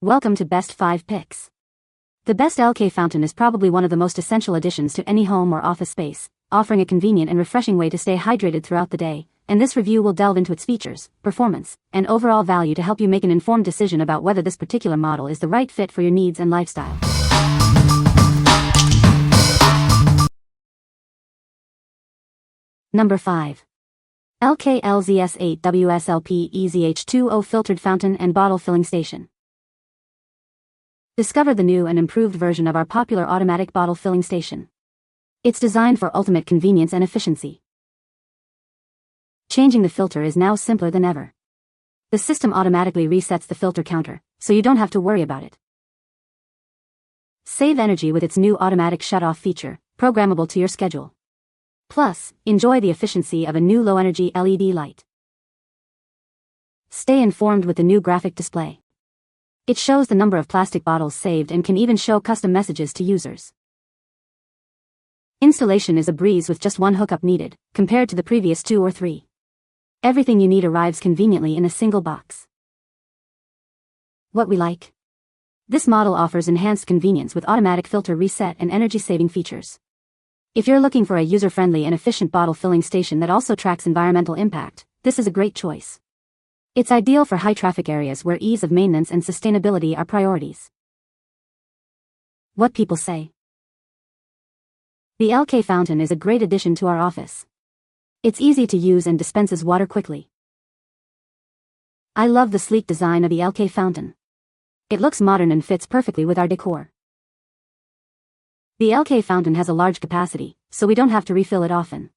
Welcome to Best 5 Picks. The Best Elkay Fountain is probably one of the most essential additions to any home or office space, offering a convenient and refreshing way to stay hydrated throughout the day, and this review will delve into its features, performance, and overall value to help you make an informed decision about whether this particular model is the right fit for your needs and lifestyle. Number 5. Elkay LZS8 WSLP EZH20 Filtered Fountain and Bottle Filling Station. Discover the new and improved version of our popular automatic bottle filling station. It's designed for ultimate convenience and efficiency. Changing the filter is now simpler than ever. The system automatically resets the filter counter, so you don't have to worry about it. Save energy with its new automatic shut-off feature, programmable to your schedule. Plus, enjoy the efficiency of a new low-energy LED light. Stay informed with the new graphic display. It shows the number of plastic bottles saved and can even show custom messages to users. Installation is a breeze with just one hookup needed, compared to the previous 2 or 3. Everything you need arrives conveniently in a single box. What we like? This model offers enhanced convenience with automatic filter reset and energy-saving features. If you're looking for a user-friendly and efficient bottle filling station that also tracks environmental impact, this is a great choice. It's ideal for high-traffic areas where ease of maintenance and sustainability are priorities. What people say. The Elkay Fountain is a great addition to our office. It's easy to use and dispenses water quickly. I love the sleek design of the Elkay Fountain. It looks modern and fits perfectly with our decor. The Elkay Fountain has a large capacity, so we don't have to refill it often.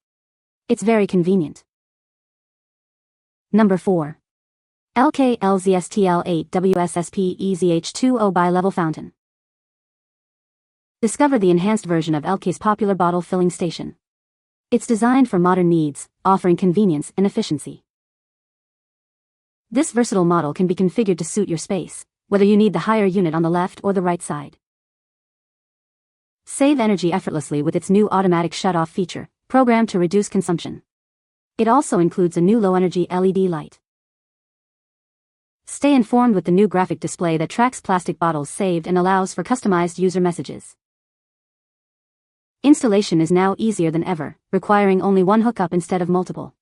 It's very convenient. Number 4. Elkay LZSTL8 WSSP EZH20 Bi-Level Fountain. Discover the enhanced version of Elkay's popular bottle filling station. It's designed for modern needs, offering convenience and efficiency. This versatile model can be configured to suit your space, whether you need the higher unit on the left or the right side. Save energy effortlessly with its new automatic shut-off feature, programmed to reduce consumption. It also includes a new low-energy LED light. Stay informed with the new graphic display that tracks plastic bottles saved and allows for customized user messages. Installation is now easier than ever, requiring only one hookup instead of multiple.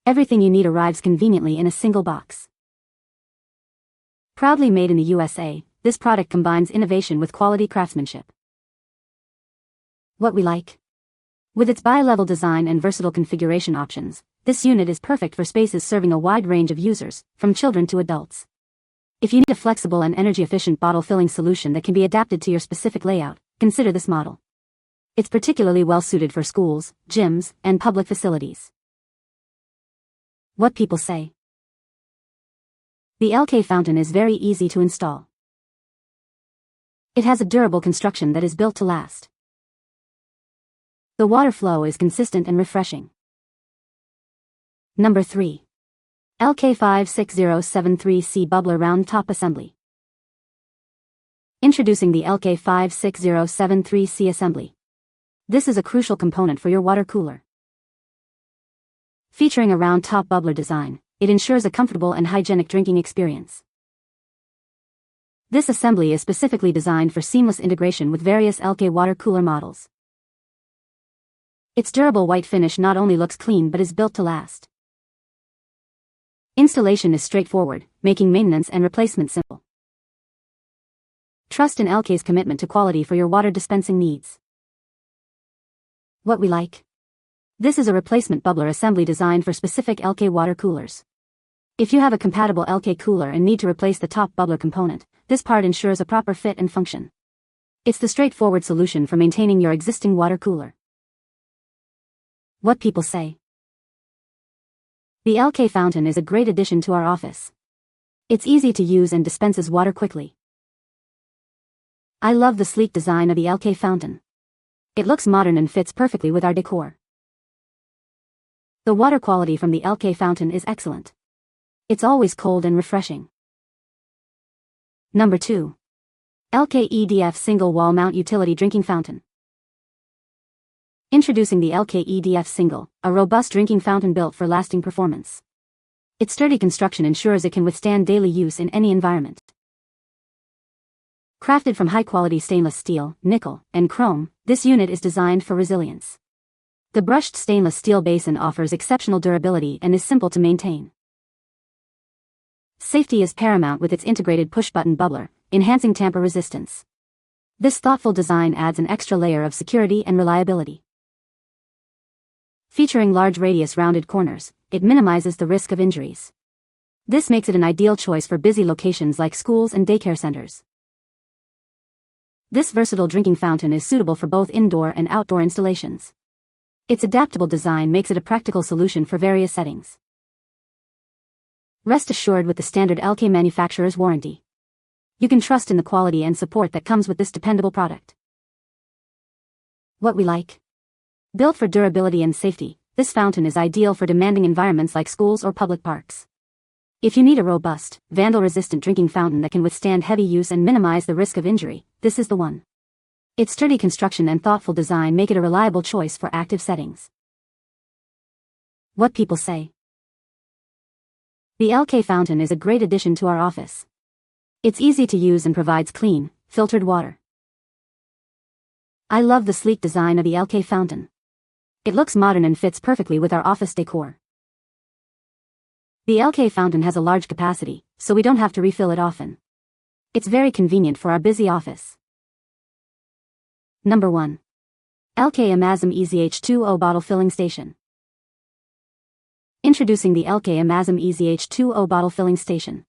Everything you need arrives conveniently in a single box. Proudly made in the USA, this product combines innovation with quality craftsmanship. What we like? With its bi-level design and versatile configuration options, this unit is perfect for spaces serving a wide range of users, from children to adults. If you need a flexible and energy-efficient bottle filling solution that can be adapted to your specific layout, consider this model. It's particularly well-suited for schools, gyms, and public facilities. What people say. The Elkay Fountain is very easy to install. It has a durable construction that is built to last. The water flow is consistent and refreshing. Number 3. Elkay 56073C Bubbler Round Top Assembly. Introducing the Elkay 56073C Assembly. This is a crucial component for your water cooler. Featuring a round top bubbler design, it ensures a comfortable and hygienic drinking experience. This assembly is specifically designed for seamless integration with various Elkay water cooler models. Its durable white finish not only looks clean but is built to last. Installation is straightforward, making maintenance and replacement simple. Trust in Elkay's commitment to quality for your water dispensing needs. What we like? This is a replacement bubbler assembly designed for specific Elkay water coolers. If you have a compatible Elkay cooler and need to replace the top bubbler component, this part ensures a proper fit and function. It's the straightforward solution for maintaining your existing water cooler. What people say. The Elkay Fountain is a great addition to our office. It's easy to use and dispenses water quickly. I love the sleek design of the Elkay Fountain. It looks modern and fits perfectly with our decor. The water quality from the Elkay Fountain is excellent. It's always cold and refreshing. Number 2. Elkay EDF Single Wall Mount Utility Drinking Fountain. Introducing the Elkay EDF Single, a robust drinking fountain built for lasting performance. Its sturdy construction ensures it can withstand daily use in any environment. Crafted from high-quality stainless steel, nickel, and chrome, this unit is designed for resilience. The brushed stainless steel basin offers exceptional durability and is simple to maintain. Safety is paramount with its integrated push-button bubbler, enhancing tamper resistance. This thoughtful design adds an extra layer of security and reliability. Featuring large radius rounded corners, it minimizes the risk of injuries. This makes it an ideal choice for busy locations like schools and daycare centers. This versatile drinking fountain is suitable for both indoor and outdoor installations. Its adaptable design makes it a practical solution for various settings. Rest assured with the standard Elkay manufacturer's warranty. You can trust in the quality and support that comes with this dependable product. What we like. Built for durability and safety, this fountain is ideal for demanding environments like schools or public parks. If you need a robust, vandal-resistant drinking fountain that can withstand heavy use and minimize the risk of injury, this is the one. Its sturdy construction and thoughtful design make it a reliable choice for active settings. What people say. The Elkay Fountain is a great addition to our office. It's easy to use and provides clean, filtered water. I love the sleek design of the Elkay Fountain. It looks modern and fits perfectly with our office decor. The Elkay Fountain has a large capacity, so we don't have to refill it often. It's very convenient for our busy office. Number 1. Elkay EMASMB EZH2O Bottle Filling Station. Introducing the Elkay EMASMB EZH2O Bottle Filling Station.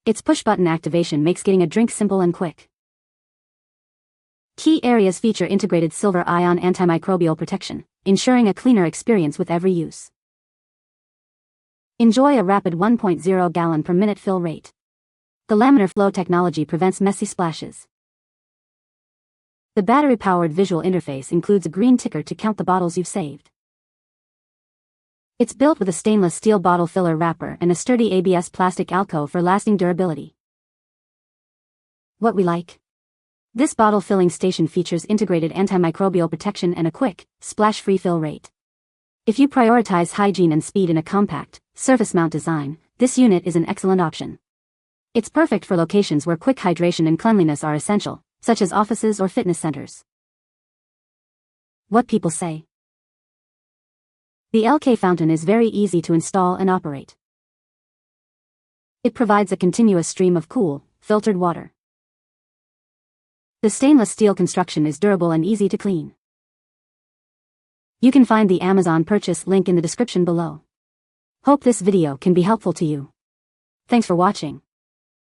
Its push-button activation makes getting a drink simple and quick. Key areas feature integrated silver-ion antimicrobial protection, ensuring a cleaner experience with every use. Enjoy a rapid 1.0 gallon per minute fill rate. The laminar flow technology prevents messy splashes. The battery-powered visual interface includes a green ticker to count the bottles you've saved. It's built with a stainless steel bottle filler wrapper and a sturdy ABS plastic alcove for lasting durability. What we like. This bottle filling station features integrated antimicrobial protection and a quick, splash-free fill rate. If you prioritize hygiene and speed in a compact, surface mount design, this unit is an excellent option. It's perfect for locations where quick hydration and cleanliness are essential, such as offices or fitness centers. What people say. The Elkay Fountain is very easy to install and operate. It provides a continuous stream of cool, filtered water. The stainless steel construction is durable and easy to clean. You can find the Amazon purchase link in the description below. Hope this video can be helpful to you. Thanks for watching.